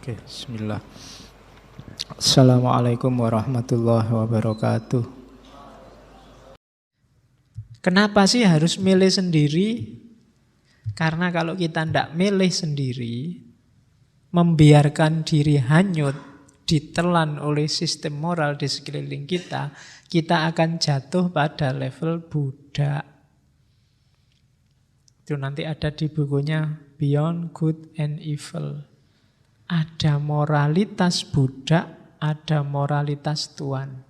Oke, bismillah. Assalamualaikum warahmatullahi wabarakatuh. Kenapa sih harus milih sendiri? Karena kalau kita tidak milih sendiri, membiarkan diri hanyut, ditelan oleh sistem moral di sekeliling kita, kita akan jatuh pada level budak. Itu nanti ada di bukunya Beyond Good and Evil. Ada moralitas budak, ada moralitas tuan.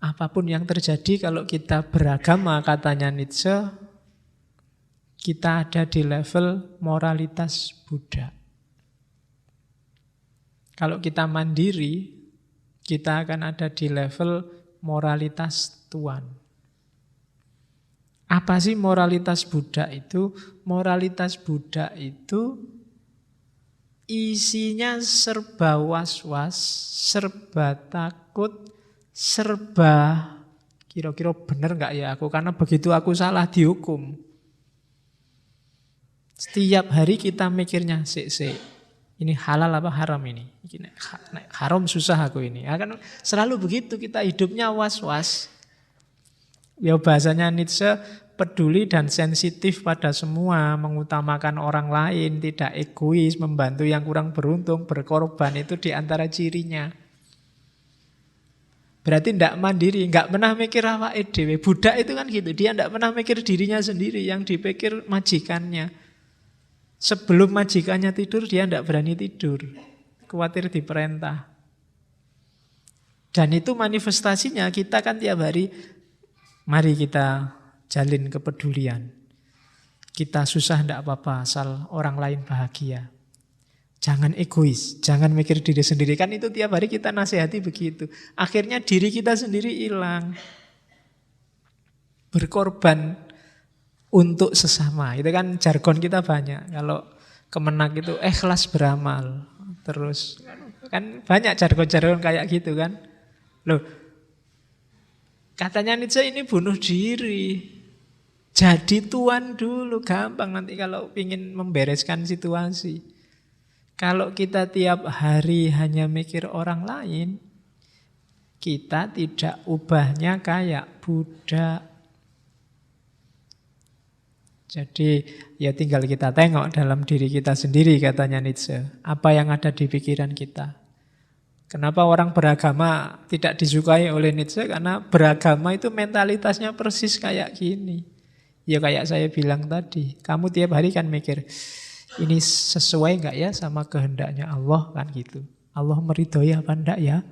Apapun yang terjadi kalau kita beragama, katanya Nietzsche, kita ada di level moralitas budak. Kalau kita mandiri, kita akan ada di level moralitas tuan. Apa sih moralitas budak itu? Moralitas budak itu isinya serba was-was, serba takut, serba kira-kira benar nggak ya aku? Karena begitu aku salah dihukum. Setiap hari kita mikirnya, ini halal apa haram ini? Haram susah aku ini. Akan selalu begitu, kita hidupnya was-was. Ya bahasanya Nietzsche, peduli dan sensitif pada semua, mengutamakan orang lain, tidak egois, membantu yang kurang beruntung, berkorban, itu di antara cirinya. Berarti tidak mandiri, nggak pernah mikir awake dhewe. Budak itu kan gitu, dia tidak pernah mikir dirinya sendiri, yang dipikir majikannya. Sebelum majikannya tidur, dia tidak berani tidur, khawatir diperintah. Dan itu manifestasinya, kita kan tiap hari, mari kita jalin kepedulian. Kita susah tidak apa-apa, asal orang lain bahagia. Jangan egois, jangan mikir diri sendiri. Kan itu tiap hari kita nasihati begitu. Akhirnya diri kita sendiri hilang. Berkorban untuk sesama. Itu kan jargon kita banyak. Kalau Kemenak itu ikhlas beramal. Terus kan banyak jargon-jargon kayak gitu kan. Loh, katanya Nietzsche ini bunuh diri. Jadi tuan dulu, gampang nanti kalau ingin membereskan situasi. Kalau kita tiap hari hanya mikir orang lain, kita tidak ubahnya kayak budak. Jadi ya tinggal kita tengok dalam diri kita sendiri, katanya Nietzsche. Apa yang ada di pikiran kita. Kenapa orang beragama tidak disukai oleh Nietzsche? Karena beragama itu mentalitasnya persis kayak gini. Ya kayak saya bilang tadi, kamu tiap hari kan mikir, ini sesuai nggak ya sama kehendaknya Allah, kan gitu. Allah meridhoi apa enggak ya?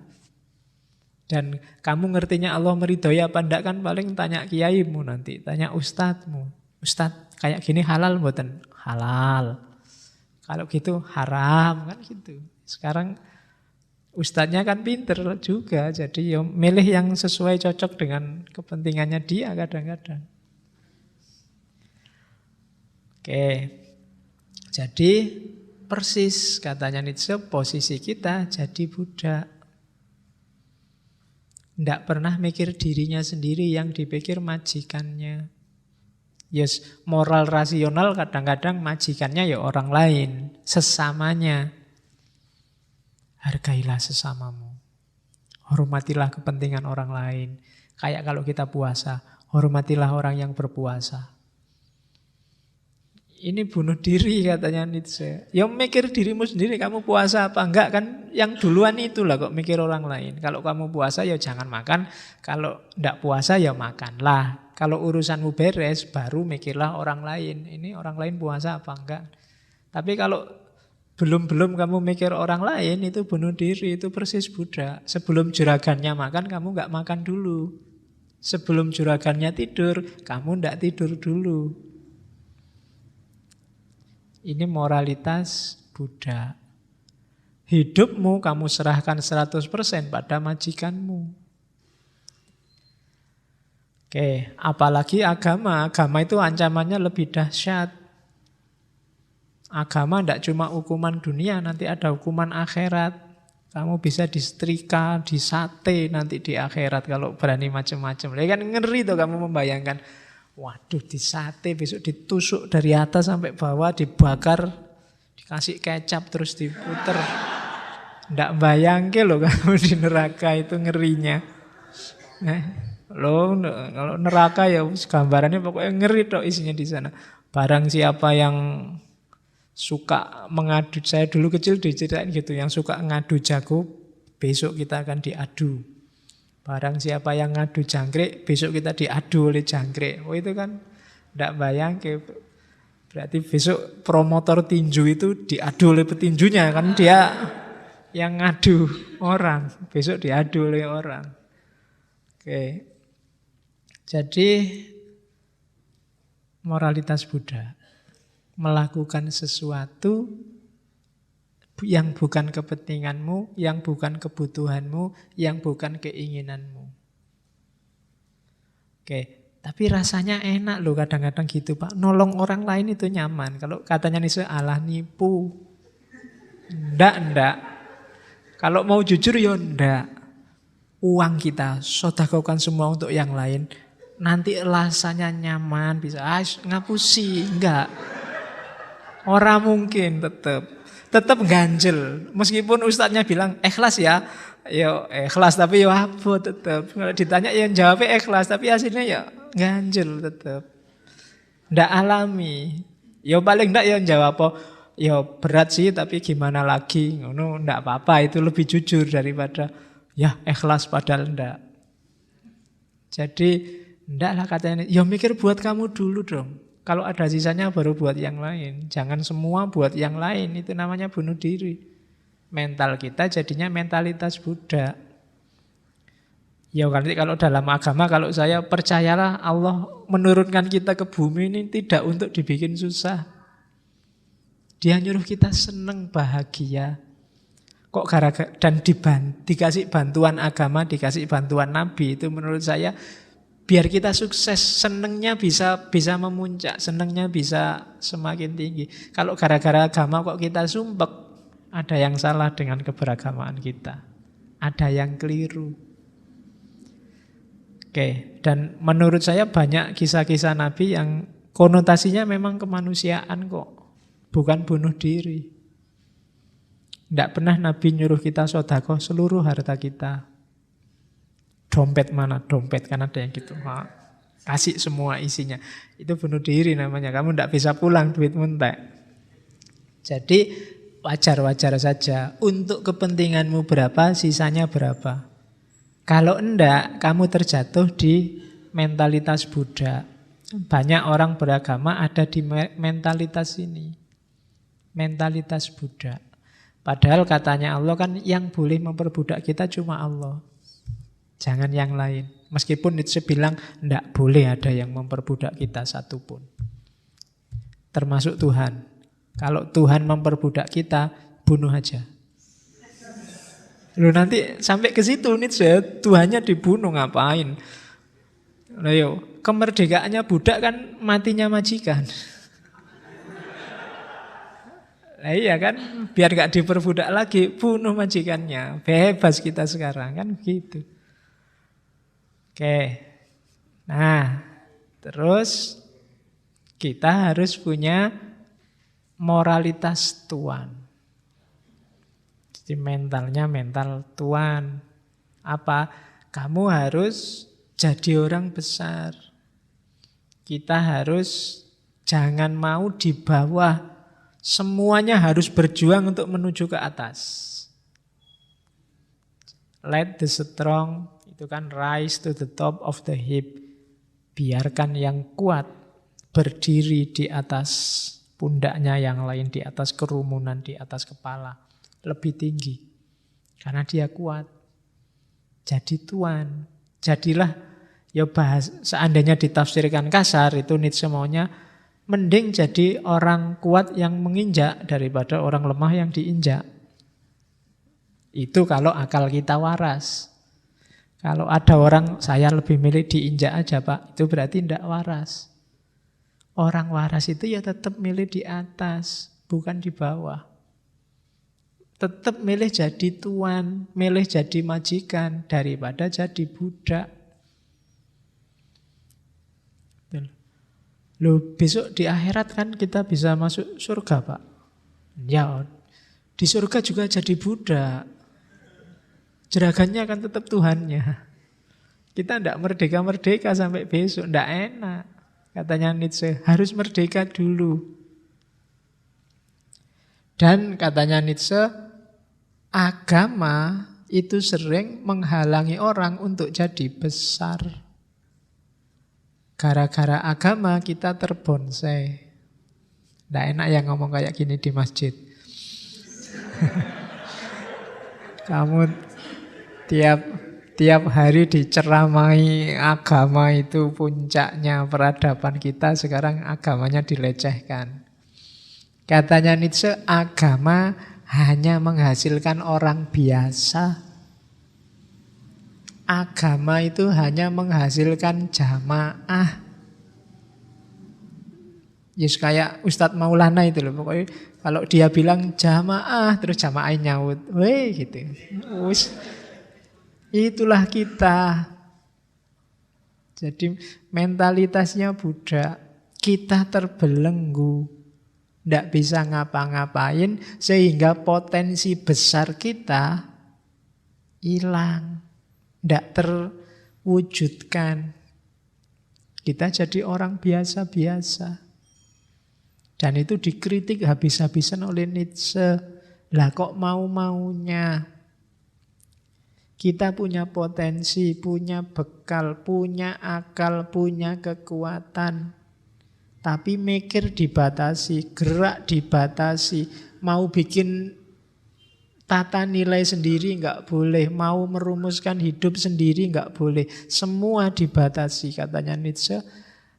Dan kamu ngertinya Allah meridhoi apa enggak kan paling tanya kiaimu nanti, tanya ustadzmu. Ustadz kayak gini halal mboten? Halal. Kalau gitu haram, kan gitu. Sekarang ustadznya kan pinter juga, jadi ya milih yang sesuai cocok dengan kepentingannya dia kadang-kadang. Oke, jadi persis katanya Nietzsche, posisi kita jadi budak. Tidak pernah mikir dirinya sendiri, yang dipikir majikannya. Yes, moral rasional kadang-kadang majikannya ya orang lain, sesamanya. Hargailah sesamamu. Hormatilah kepentingan orang lain. Kayak kalau kita puasa, hormatilah orang yang berpuasa. Ini bunuh diri katanya Nietzsche. Ya mikir dirimu sendiri, kamu puasa apa enggak kan? Yang duluan itulah kok mikir orang lain. Kalau kamu puasa ya jangan makan, kalau enggak puasa ya makanlah. Kalau urusanmu beres baru mikirlah orang lain. Ini orang lain puasa apa enggak. Tapi kalau belum kamu mikir orang lain, itu bunuh diri, itu persis budak. Sebelum juragannya makan, kamu enggak makan dulu. Sebelum juragannya tidur, kamu enggak tidur dulu. Ini moralitas budak. Hidupmu kamu serahkan 100% pada majikanmu. Oke, apalagi agama. Agama itu ancamannya lebih dahsyat. Agama tidak cuma hukuman dunia, nanti ada hukuman akhirat. Kamu bisa disetrika, disate nanti di akhirat kalau berani macam-macam. Ya kan ngeri tuh kamu membayangkan. Waduh, disate besok ditusuk dari atas sampai bawah, dibakar, Kasih kecap terus diputer. Ndak bayangke loh kamu di neraka itu ngerinya. Loh, kalau neraka ya gambarannya pokoknya ngeri tok isinya di sana. Barang siapa yang suka mengadu, saya dulu kecil diceritain gitu, yang suka ngadu jago, besok kita akan diadu. Barang siapa yang ngadu jangkrik, besok kita diadu oleh jangkrik. Oh itu kan ndak bayangke. Berarti besok promotor tinju itu diadu oleh petinjunya, kan dia yang ngadu orang, besok diadu oleh orang. Oke. Jadi moralitas Buddha, melakukan sesuatu yang bukan kepentinganmu, yang bukan kebutuhanmu, yang bukan keinginanmu. Oke, tapi rasanya enak loh kadang-kadang gitu Pak. Nolong orang lain itu nyaman. Kalau katanya Nietzsche, alah nipu. Ndak. Kalau mau jujur ya ndak. Uang kita, sedekahkan semua untuk yang lain. Nanti rasanya nyaman, bisa ngapusi. Enggak. Orang mungkin tetap ganjel. Meskipun ustadznya bilang ikhlas ya. Ya ikhlas tapi ya apa tetap. Kalau ditanya yang jawabnya ikhlas tapi hasilnya ya ganjel tetap. Ndak alami. Ya paling ndak ya jawab apa? Ya berat sih tapi gimana lagi. Ngono ndak apa-apa, itu lebih jujur daripada ya ikhlas padahal ndak. Jadi ndaklah katanya, ya mikir buat kamu dulu dong. Kalau ada sisanya baru buat yang lain. Jangan semua buat yang lain, itu namanya bunuh diri. Mental kita jadinya mentalitas Buddha. Ya kalau dalam agama, kalau saya percayalah Allah menurunkan kita ke bumi ini tidak untuk dibikin susah. Dia nyuruh kita seneng, bahagia. Kok gara-gara dan dikasih bantuan agama, dikasih bantuan Nabi, itu menurut saya biar kita sukses, senengnya bisa memuncak, senengnya bisa semakin tinggi. Kalau gara-gara agama kok kita sumpek, ada yang salah dengan keberagamaan kita. Ada yang keliru. Oke, dan menurut saya banyak kisah-kisah Nabi yang konotasinya memang kemanusiaan kok, bukan bunuh diri. Tidak pernah Nabi nyuruh kita sedekah seluruh harta kita. Dompet mana? Dompet kan ada yang gitu. Kasih semua isinya. Itu bunuh diri namanya. Kamu tidak bisa pulang duit mentek. Jadi wajar-wajar saja. Untuk kepentinganmu berapa, sisanya berapa. Kalau enggak, kamu terjatuh di mentalitas Buddha. Banyak orang beragama ada di mentalitas ini. Mentalitas Buddha. Padahal katanya Allah kan yang boleh memperbudak kita cuma Allah. Jangan yang lain. Meskipun Nietzsche bilang tidak boleh ada yang memperbudak kita satupun. Termasuk Tuhan. Kalau Tuhan memperbudak kita, bunuh aja. Loh nanti sampai ke situ Nietzsche, Tuhannya dibunuh ngapain? Loh yo, kemerdekaannya budak kan matinya majikan. Nah, iya kan, biar gak diperbudak lagi, bunuh majikannya. Bebas kita sekarang kan begitu. Oke, nah terus kita harus punya moralitas tuan. Jadi mentalnya mental tuan. Apa? Kamu harus jadi orang besar. Kita harus jangan mau di bawah. Semuanya harus berjuang untuk menuju ke atas. Let the strong itu kan rise to the top of the heap. Biarkan yang kuat berdiri di atas pundaknya yang lain, di atas kerumunan, di atas kepala. Lebih tinggi. Karena dia kuat. Jadi tuan. Jadilah, ya seandainya ditafsirkan kasar, itu Nietzsche maunya, mending jadi orang kuat yang menginjak daripada orang lemah yang diinjak. Itu kalau akal kita waras. Kalau ada orang, saya lebih milih diinjak aja Pak, itu berarti tidak waras. Orang waras itu ya tetap milih di atas, bukan di bawah. Tetap milih jadi tuan, milih jadi majikan, daripada jadi budak. Loh, besok di akhirat kan kita bisa masuk surga Pak. Ya, di surga juga jadi budak. Jeragannya akan tetap Tuhannya. Kita tidak merdeka-merdeka sampai besok, tidak enak. Katanya Nietzsche, harus merdeka dulu. Dan katanya Nietzsche, agama itu sering menghalangi orang untuk jadi besar. Gara-gara agama kita terbonsai. Tidak enak ya ngomong kayak gini di masjid. Kamu tiap hari diceramai agama itu puncaknya peradaban kita, sekarang agamanya dilecehkan. Katanya Nietzsche, agama hanya menghasilkan orang biasa. Agama itu hanya menghasilkan jamaah. Yes, kayak Ustadz Maulana itu loh. Pokoknya kalau dia bilang jamaah, terus jamaah nyaut. Weh gitu. Us, itulah kita. Jadi mentalitasnya budak. Kita terbelenggu. Tidak bisa ngapa-ngapain. Sehingga potensi besar kita hilang. Tidak terwujudkan. Kita jadi orang biasa-biasa. Dan itu dikritik habis-habisan oleh Nietzsche. Lah kok mau-maunya? Kita punya potensi, punya bekal, punya akal, punya kekuatan. Tapi mikir dibatasi, gerak dibatasi. Mau bikin tata nilai sendiri nggak boleh. Mau merumuskan hidup sendiri nggak boleh. Semua dibatasi, katanya Nietzsche.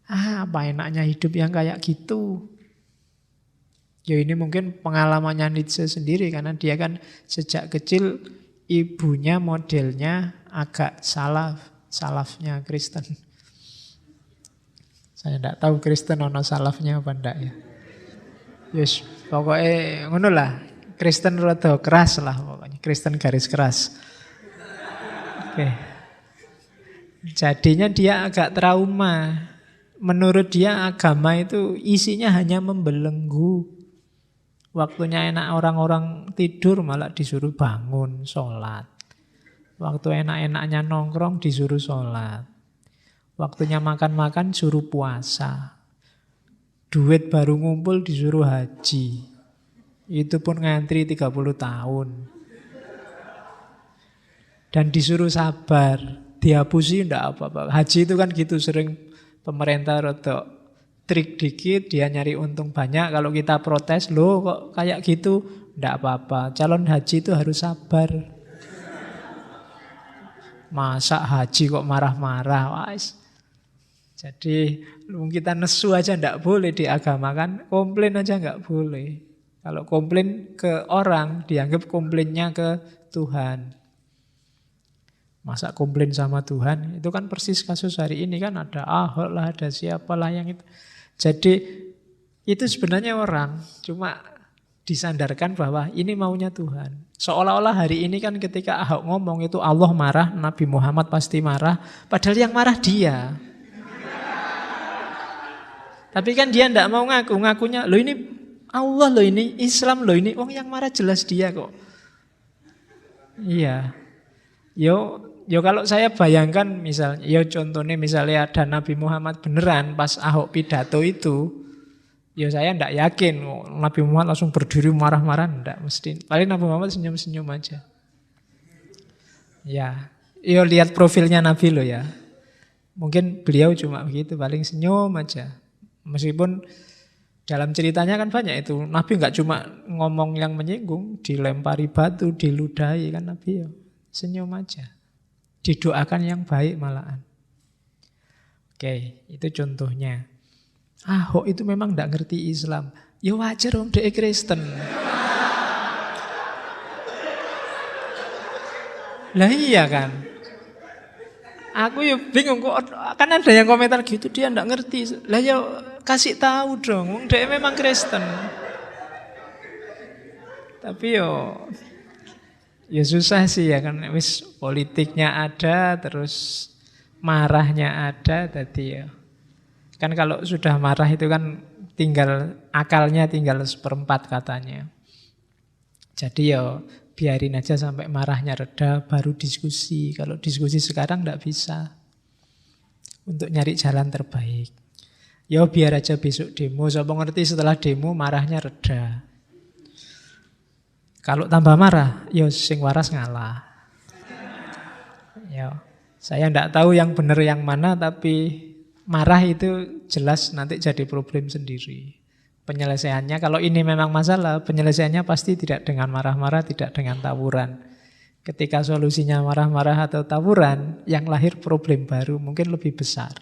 Apa enaknya hidup yang kayak gitu? Ya ini mungkin pengalamannya Nietzsche sendiri, karena dia kan sejak kecil ibunya modelnya agak salafnya Kristen. Saya tidak tahu Kristen ono salafnya apa enggak ya. Yes, pokoknya ngono lah. Kristen rada keras lah pokoknya. Kristen garis keras. Oke. Jadinya dia agak trauma. Menurut dia agama itu isinya hanya membelenggu. Waktunya enak orang-orang tidur malah disuruh bangun, sholat. Waktu enak-enaknya nongkrong disuruh sholat. Waktunya makan-makan suruh puasa. Duit baru ngumpul disuruh haji. Itu pun ngantri 30 tahun. Dan disuruh sabar. Dihapusi enggak apa-apa. Haji itu kan gitu, sering pemerintah rodok trik dikit, dia nyari untung banyak. Kalau kita protes, loh kok kayak gitu, enggak apa-apa. Calon haji itu harus sabar. Masa haji kok marah-marah? Jadi kita nesu aja enggak boleh di agama kan. Komplain aja enggak boleh. Kalau komplain ke orang, dianggap komplainnya ke Tuhan. Masa komplain sama Tuhan? Itu kan persis kasus hari ini kan, ada Ahok lah, ada siapalah yang itu. Jadi itu sebenarnya orang cuma disandarkan bahwa ini maunya Tuhan. Seolah-olah hari ini kan ketika Ahok ngomong itu Allah marah, Nabi Muhammad pasti marah. Padahal yang marah dia. Tapi kan dia tidak mau ngaku. Ngakunya, loh ini Allah loh ini, Islam loh ini. Yang marah jelas dia kok. Iya. Yo kalau saya bayangkan misalnya, contohnya misalnya ada Nabi Muhammad beneran pas Ahok pidato itu, saya tidak yakin Nabi Muhammad langsung berdiri marah-marah, tidak mesti. Paling Nabi Muhammad senyum-senyum aja. Ya, lihat profilnya Nabi loh ya. Mungkin beliau cuma begitu, paling senyum aja. Meskipun dalam ceritanya kan banyak itu, Nabi nggak cuma ngomong yang menyinggung, dilempari batu, diludahi kan Nabi senyum aja. Didoakan yang baik malahan. Oke, itu contohnya. Ahok itu memang tidak ngerti Islam. Ya wajar om, dia Kristen. Lah iya kan. Aku ya bingung kok, kan ada yang komentar gitu, dia tidak ngerti. Lah ya kasih tahu dong, dia memang Kristen. Tapi ya susah sih ya kan, wis politiknya ada, terus marahnya ada, tadi ya. Kan kalau sudah marah itu kan tinggal akalnya tinggal 1/4 katanya. Jadi ya biarin aja sampai marahnya reda, baru diskusi. Kalau diskusi sekarang tidak bisa. Untuk nyari jalan terbaik. Ya biar aja besok demo. Siapa ngerti setelah demo marahnya reda. Kalau tambah marah, ya sing waras ngalah. Ya, saya tidak tahu yang benar yang mana, tapi marah itu jelas nanti jadi problem sendiri. Penyelesaiannya, kalau ini memang masalah, penyelesaiannya pasti tidak dengan marah-marah, tidak dengan tawuran. Ketika solusinya marah-marah atau tawuran, yang lahir problem baru, mungkin lebih besar.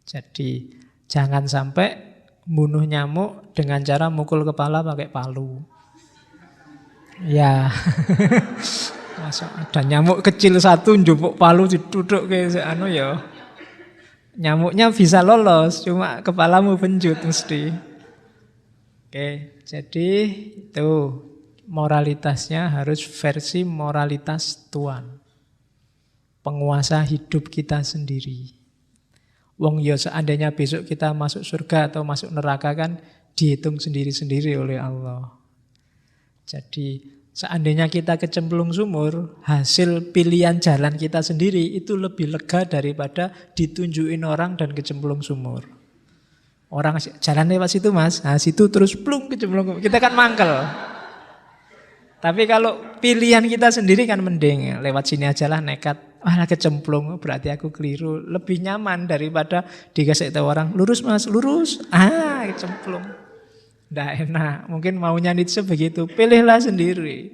Jadi, jangan sampai bunuh nyamuk dengan cara mukul kepala pakai palu. Ya, masuk ada nyamuk kecil satu, njupuk palu diduduk ke anu ya. Nyamuknya bisa lolos, cuma kepalamu penjut mesti. Oke, jadi itu moralitasnya harus versi moralitas Tuhan. Penguasa hidup kita sendiri. Wong ya seandainya besok kita masuk surga atau masuk neraka kan dihitung sendiri-sendiri oleh Allah. Jadi seandainya kita kecemplung sumur, hasil pilihan jalan kita sendiri itu lebih lega daripada ditunjukin orang dan kecemplung sumur. Orang jalan lewat situ mas, nah situ terus plung kecemplung, kita kan mangkel. Tapi kalau pilihan kita sendiri kan mending, lewat sini aja lah nekat, kecemplung berarti aku keliru. Lebih nyaman daripada dikasih tahu orang, lurus mas, lurus, kecemplung. Nggak enak, mungkin maunya Nietzsche begitu, pilihlah sendiri.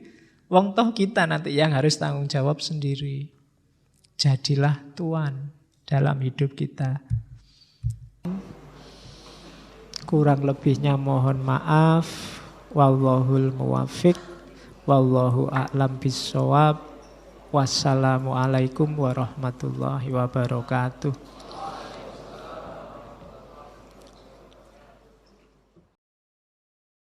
Wong toh kita nanti yang harus tanggung jawab sendiri. Jadilah Tuhan dalam hidup kita. Kurang lebihnya mohon maaf. Wallahul muwaffiq. Wallahu a'lam bissawab. Wassalamualaikum warahmatullahi wabarakatuh.